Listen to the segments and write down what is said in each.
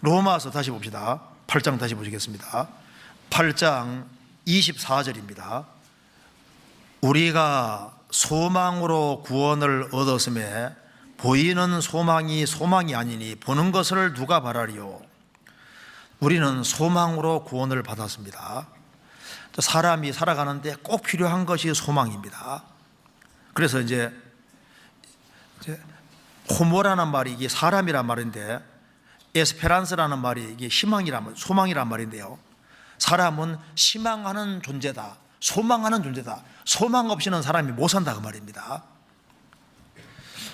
로마서 다시 봅시다. 8장 다시 보시겠습니다. 8장 24절입니다. 우리가 소망으로 구원을 얻었음에 보이는 소망이 소망이 아니니 보는 것을 누가 바라리요. 우리는 소망으로 구원을 받았습니다. 사람이 살아가는데 꼭 필요한 것이 소망입니다. 그래서 이제 호모라는 말이 이게 사람이란 말인데, 에스페란스라는 말이 이게 희망이란, 소망이란 말인데요. 사람은 희망하는 존재다, 소망하는 존재다. 소망 없이는 사람이 못 산다 그 말입니다.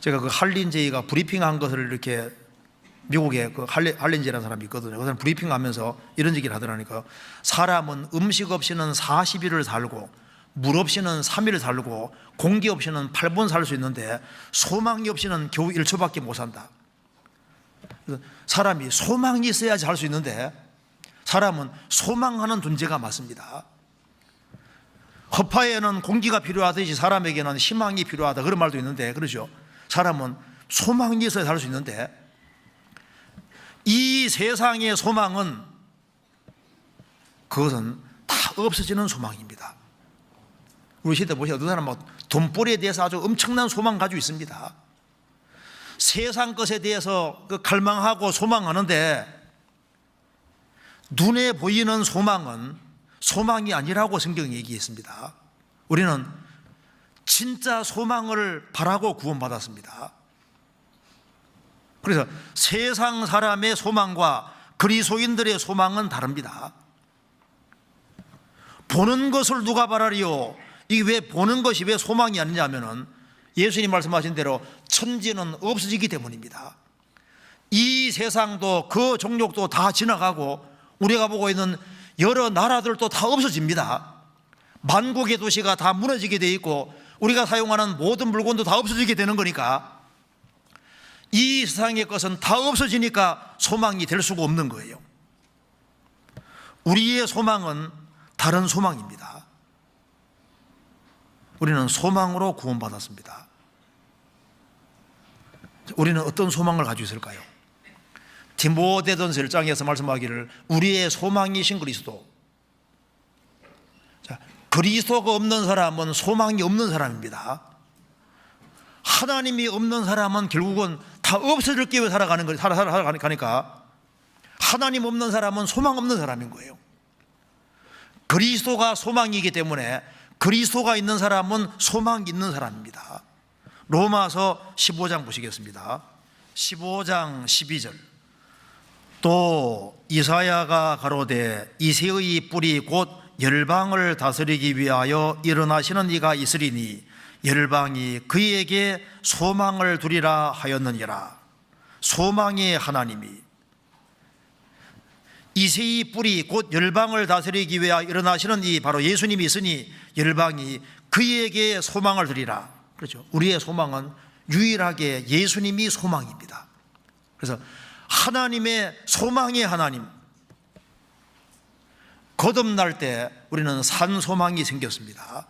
제가 그 할린제이가 브리핑한 것을 이렇게, 미국에 그 할린제이라는 사람이 있거든요. 그 사람 브리핑하면서 이런 얘기를 하더라니까. 사람은 음식 없이는 40일을 살고 물 없이는 3일 살고 공기 없이는 8분 살 수 있는데 소망이 없이는 겨우 1초밖에 못 산다. 사람이 소망이 있어야지 할 수 있는데 사람은 소망하는 존재가 맞습니다. 허파에는 공기가 필요하듯이 사람에게는 희망이 필요하다 그런 말도 있는데, 그렇죠? 사람은 소망이 있어야 살 수 있는데 이 세상의 소망은 그것은 다 없어지는 소망입니다. 우리 시대 보시면 어떤 사람은 돈벌이에 대해서 아주 엄청난 소망 가지고 있습니다. 세상 것에 대해서 갈망하고 소망하는데 눈에 보이는 소망은 소망이 아니라고 성경이 얘기했습니다. 우리는 진짜 소망을 바라고 구원받았습니다. 그래서 세상 사람의 소망과 그리스도인들의 소망은 다릅니다. 보는 것을 누가 바라리요? 이게 왜 보는 것이 왜 소망이 아니냐면은 예수님 말씀하신 대로 천지는 없어지기 때문입니다. 이 세상도 그 종족도 다 지나가고 우리가 보고 있는 여러 나라들도 다 없어집니다. 만국의 도시가 다 무너지게 돼 있고 우리가 사용하는 모든 물건도 다 없어지게 되는 거니까 이 세상의 것은 다 없어지니까 소망이 될 수가 없는 거예요. 우리의 소망은 다른 소망입니다. 우리는 소망으로 구원받았습니다. 우리는 어떤 소망을 가지고 있을까요? 디모데전서 1장에서 말씀하기를 우리의 소망이신 그리스도. 자, 그리스도가 없는 사람은 소망이 없는 사람입니다. 하나님이 없는 사람은 결국은 다 없어질 기회에 살아가는 거예요. 살아가니까 하나님 없는 사람은 소망 없는 사람인 거예요. 그리스도가 소망이기 때문에 그리스도가 있는 사람은 소망이 있는 사람입니다. 로마서 15장 보시겠습니다. 15장 12절. 또 이사야가 가로되 이새의 뿌리 곧 열방을 다스리기 위하여 일어나시는 이가 있으리니 열방이 그에게 소망을 두리라 하였느니라. 소망의 하나님이 이새의 뿌리 곧 열방을 다스리기 위하여 일어나시는 이 바로 예수님이 있으니 열방이 그에게 소망을 두리라. 그렇죠? 우리의 소망은 유일하게 예수님이 소망입니다. 그래서 하나님의 소망의 하나님, 거듭날 때 우리는 산 소망이 생겼습니다.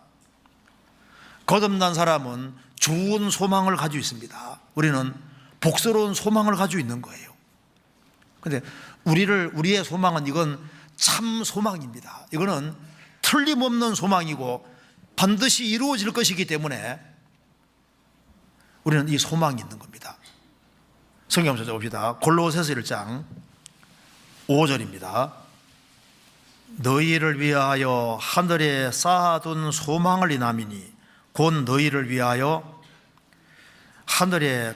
거듭난 사람은 좋은 소망을 가지고 있습니다. 우리는 복스러운 소망을 가지고 있는 거예요. 그런데 우리의 소망은 이건 참 소망입니다. 이거는 틀림없는 소망이고 반드시 이루어질 것이기 때문에 우리는 이 소망이 있는 겁니다. 성경 찾아봅시다. 골로새서 1장 5절입니다. 너희를 위하여 하늘에 쌓아둔 소망을 인함이니 곧 너희를 위하여 하늘에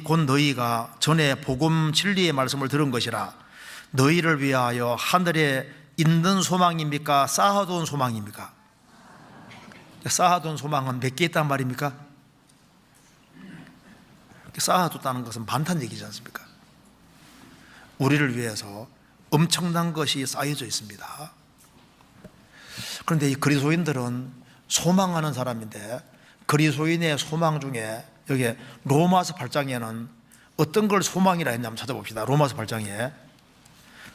곧 너희가 전에 복음 진리의 말씀을 들은 것이라. 너희를 위하여 하늘에 있는 소망입니까? 쌓아둔 소망입니까? 쌓아둔 소망은 몇 개 있단 말입니까? 쌓아뒀다는 것은 많다는 얘기지 않습니까? 우리를 위해서 엄청난 것이 쌓여져 있습니다. 그런데 이 그리스도인들은 소망하는 사람인데 그리스도인의 소망 중에 여기 로마서 8장에는 어떤 걸 소망이라 했냐면 찾아봅시다. 로마서 8장에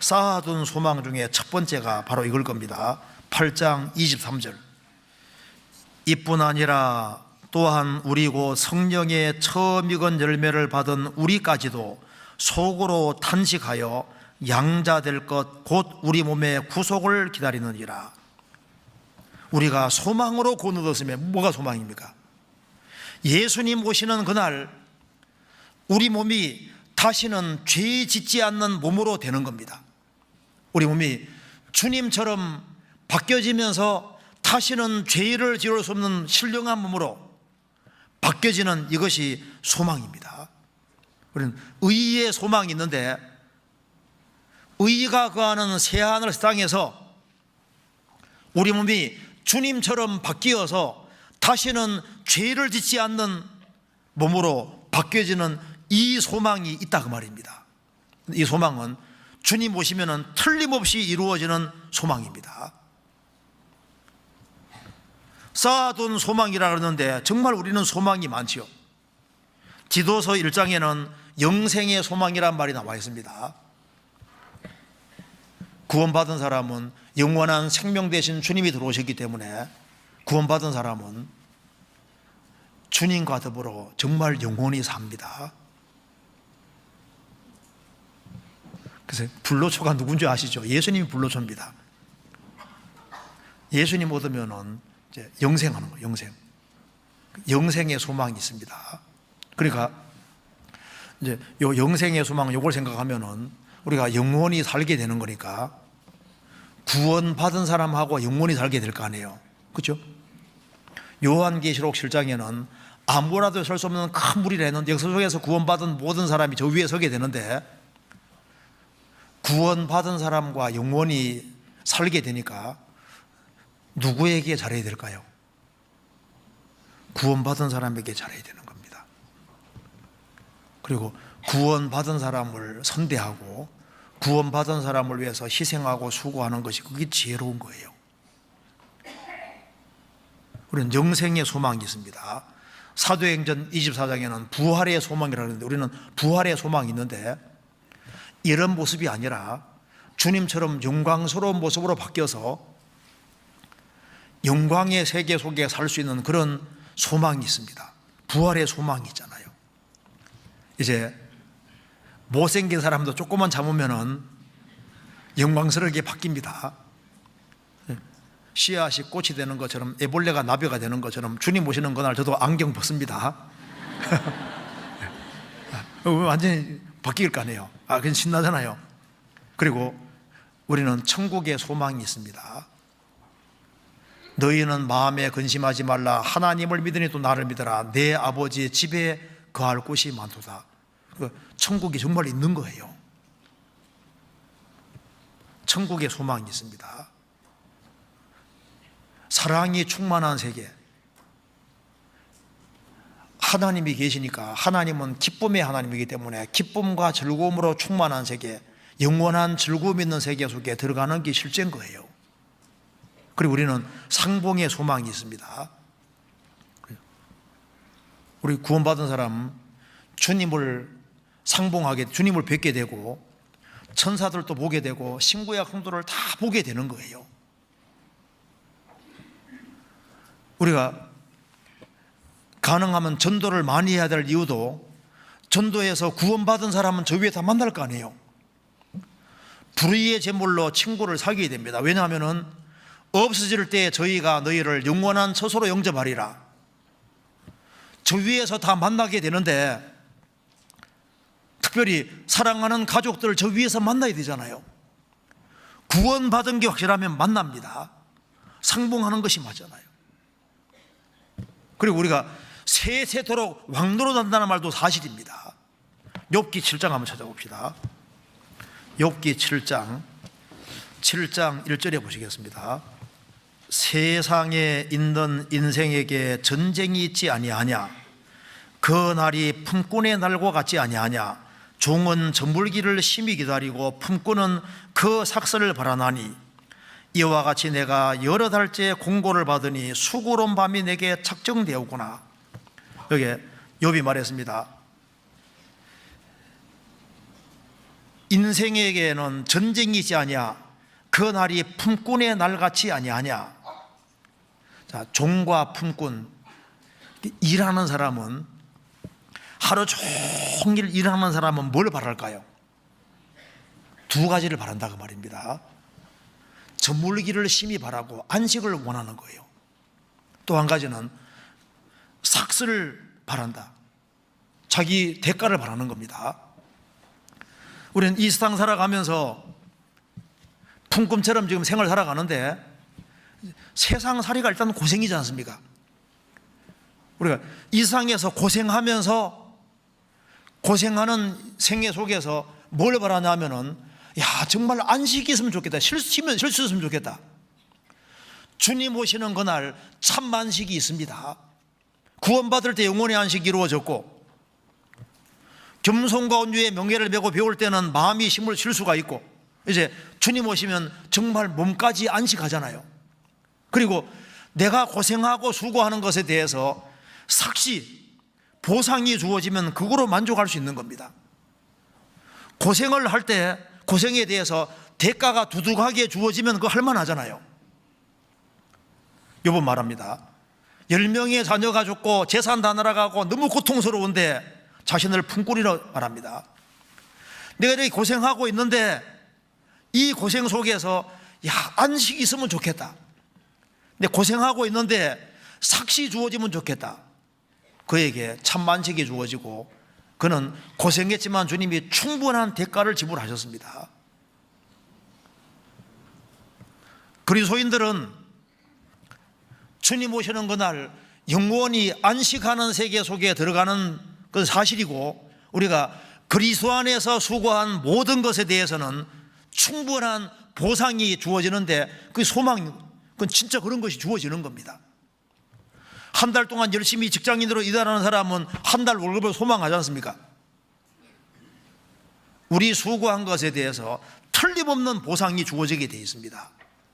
쌓아둔 소망 중에 첫 번째가 바로 이걸 겁니다. 8장 23절. 이뿐 아니라 또한 우리고 성령의 처음 익은 열매를 받은 우리까지도 속으로 탄식하여 양자될 것 곧 우리 몸의 구속을 기다리느니라. 우리가 소망으로 구원 얻었으면 뭐가 소망입니까? 예수님 오시는 그날 우리 몸이 다시는 죄 짓지 않는 몸으로 되는 겁니다. 우리 몸이 주님처럼 바뀌어지면서 다시는 죄를 지을 수 없는 신령한 몸으로 바뀌어지는 이것이 소망입니다. 우리는 의의 소망이 있는데 의가 거하는 새하늘 새 땅에서 우리 몸이 주님처럼 바뀌어서 다시는 죄를 짓지 않는 몸으로 바뀌어지는 이 소망이 있다 그 말입니다. 이 소망은 주님 오시면 틀림없이 이루어지는 소망입니다. 쌓아둔 소망이라 그러는데 정말 우리는 소망이 많지요. 디도서 1장에는 영생의 소망이란 말이 나와 있습니다. 구원받은 사람은 영원한 생명 대신 주님이 들어오셨기 때문에 구원받은 사람은 주님과 더불어 정말 영원히 삽니다. 그래서 불로초가 누군지 아시죠? 예수님이 불로초입니다. 예수님 얻으면은 이제 영생하는 거예요. 영생의 소망이 있습니다. 그러니까 이제 요 영생의 소망 요걸 생각하면은 우리가 영원히 살게 되는 거니까 구원받은 사람하고 영원히 살게 될 거 아니에요. 그렇죠? 요한계시록 7장에는 아무라도 설 수 없는 큰 물이라는 역사 속에서 구원받은 모든 사람이 저 위에 서게 되는데 구원받은 사람과 영원히 살게 되니까 누구에게 잘해야 될까요? 구원받은 사람에게 잘해야 되는 겁니다. 그리고 구원받은 사람을 선대하고 구원받은 사람을 위해서 희생하고 수고하는 것이 그게 지혜로운 거예요. 우리는 영생의 소망이 있습니다. 사도행전 24장에는 부활의 소망이라고 하는데 우리는 부활의 소망이 있는데 이런 모습이 아니라 주님처럼 영광스러운 모습으로 바뀌어서 영광의 세계 속에 살 수 있는 그런 소망이 있습니다. 부활의 소망이 있잖아요. 이제 못생긴 사람도 조금만 참으면은 영광스럽게 바뀝니다. 씨앗이 꽃이 되는 것처럼 애벌레가 나비가 되는 것처럼 주님 오시는 그날 저도 안경 벗습니다. 완전히 바뀔 거 아니에요. 그건 신나잖아요. 그리고 우리는 천국의 소망이 있습니다. 너희는 마음에 근심하지 말라. 하나님을 믿으니 또 나를 믿어라. 내 아버지의 집에 거할 곳이 많도다. 천국이 정말 있는 거예요. 천국의 소망이 있습니다. 사랑이 충만한 세계. 하나님이 계시니까 하나님은 기쁨의 하나님이기 때문에 기쁨과 즐거움으로 충만한 세계, 영원한 즐거움 있는 세계 속에 들어가는 게 실제인 거예요. 그리고 우리는 상봉의 소망이 있습니다. 우리 구원받은 사람 주님을 상봉하게, 주님을 뵙게 되고 천사들도 보게 되고 신구약 성도를 다 보게 되는 거예요. 우리가 가능하면 전도를 많이 해야 될 이유도 전도에서 구원받은 사람은 저 위에 다 만날 거 아니에요. 불의의 제물로 친구를 사귀어야 됩니다. 왜냐하면 없어질 때 저희가 너희를 영원한 처소로 영접하리라. 저 위에서 다 만나게 되는데 특별히 사랑하는 가족들을 저 위에서 만나야 되잖아요. 구원받은 게 확실하면 만납니다. 상봉하는 것이 맞잖아요. 그리고 우리가 세세토록 왕노릇한다는 말도 사실입니다. 욥기 7장 한번 찾아봅시다. 욥기 7장 1절에 보시겠습니다. 세상에 있는 인생에게 전쟁이 있지 아니하냐. 그 날이 품꾼의 날과 같지 아니하냐. 종은 저물기를 심히 기다리고 품꾼은 그 삭슬을 바라나니 이와 같이 내가 여러 달째 공고를 받으니 수고로운 밤이 내게 착정되었구나. 여기에 욥이 말했습니다. 인생에게는 전쟁이 있지 아니야. 그 날이 품꾼의 날 같이 아니하냐. 자, 종과 품꾼, 일하는 사람은, 하루 종일 일하는 사람은 뭘 바랄까요? 두 가지를 바란다고 말입니다. 저물기를 심히 바라고 안식을 원하는 거예요. 또 한 가지는 삭스를 바란다. 자기 대가를 바라는 겁니다. 우리는 이 세상 살아가면서 풍금처럼 지금 생을 살아가는데 세상 살이가 일단 고생이지 않습니까? 우리가 이 세상에서 고생하면서 고생하는 생애 속에서 뭘 바라냐면은, 야, 정말 안식이 있으면 좋겠다. 실수였으면 좋겠다. 주님 오시는 그날 참 안식이 있습니다. 구원받을 때 영혼의 안식이 이루어졌고, 겸손과 온유의 명예를 메고 배울 때는 마음이 힘을 쉴 수가 있고, 이제 주님 오시면 정말 몸까지 안식하잖아요. 그리고 내가 고생하고 수고하는 것에 대해서 삭시, 보상이 주어지면 그거로 만족할 수 있는 겁니다. 고생을 할 때 고생에 대해서 대가가 두둑하게 주어지면 그거 할만하잖아요. 여보 말합니다. 10명의 자녀가 죽고 재산 다 날아가고 너무 고통스러운데 자신을 품꾼이라 말합니다. 내가 이렇게 고생하고 있는데 이 고생 속에서, 야, 안식이 있으면 좋겠다. 근데 고생하고 있는데 삭시 주어지면 좋겠다. 그에게 참 안식이 주어지고, 그는 고생했지만 주님이 충분한 대가를 지불하셨습니다. 그리스도인들은 주님 오시는 그날 영원히 안식하는 세계 속에 들어가는 그 사실이고, 우리가 그리스도 안에서 수고한 모든 것에 대해서는 충분한 보상이 주어지는데, 그 소망, 그건 진짜 그런 것이 주어지는 겁니다. 한 달 동안 열심히 직장인으로 일하는 사람은 한 달 월급을 소망하지 않습니까? 우리 수고한 것에 대해서 틀림없는 보상이 주어지게 되어 있습니다.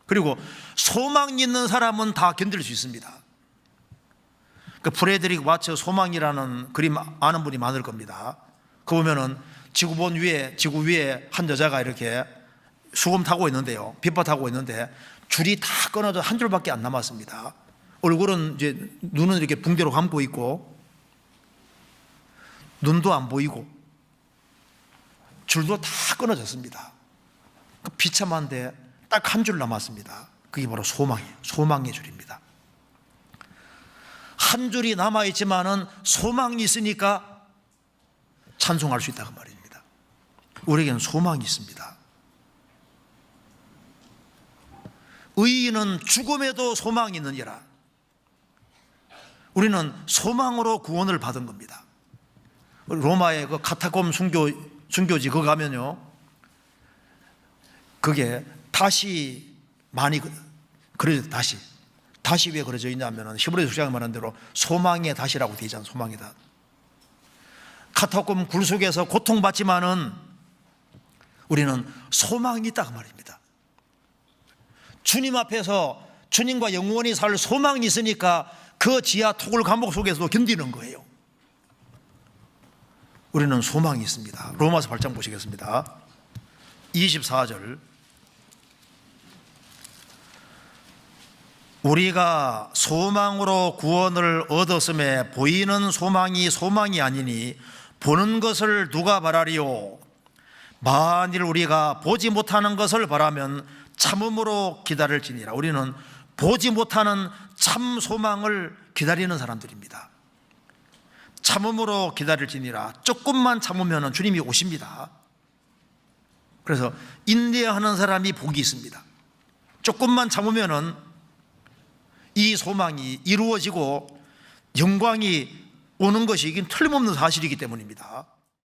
그리고 소망 있는 사람은 다 견딜 수 있습니다. 그 프레드릭 와츠 소망이라는 그림 아는 분이 많을 겁니다. 그 보면은 지구 위에 한 여자가 이렇게 수금 타고 있는데요, 빗바 타고 있는데 줄이 다 끊어져 한 줄밖에 안 남았습니다. 얼굴은 이제, 눈은 이렇게 붕대로 감고 있고 눈도 안 보이고 줄도 다 끊어졌습니다. 비참한데 딱 한 줄 남았습니다. 그게 바로 소망이에요. 소망의 줄입니다. 한 줄이 남아있지만은 소망이 있으니까 찬송할 수 있다고 말입니다. 우리에게는 소망이 있습니다. 의인은 죽음에도 소망이 있느니라. 우리는 소망으로 구원을 받은 겁니다. 로마의 그 카타콤 순교지 그거 가면요, 그게 다시 많이 그려져. 다시 왜 그려져 있냐면은 히브리서 9장에 말한 대로 소망의 다시라고 되어 있잖아요. 소망의 다. 카타콤 굴 속에서 고통받지만은 우리는 소망이 있다고 말입니다. 주님 앞에서 주님과 영원히 살 소망이 있으니까 그 지하 토굴 감옥 속에서도 견디는 거예요. 우리는 소망이 있습니다. 로마서 8장 보시겠습니다. 24절. 우리가 소망으로 구원을 얻었음에 보이는 소망이 소망이 아니니 보는 것을 누가 바라리요? 만일 우리가 보지 못하는 것을 바라면 참음으로 기다릴지니라. 우리는 보지 못하는 참 소망을 기다리는 사람들입니다. 참음으로 기다릴지니라. 조금만 참으면 주님이 오십니다. 그래서 인내하는 사람이 복이 있습니다. 조금만 참으면 이 소망이 이루어지고 영광이 오는 것이 이긴 틀림없는 사실이기 때문입니다.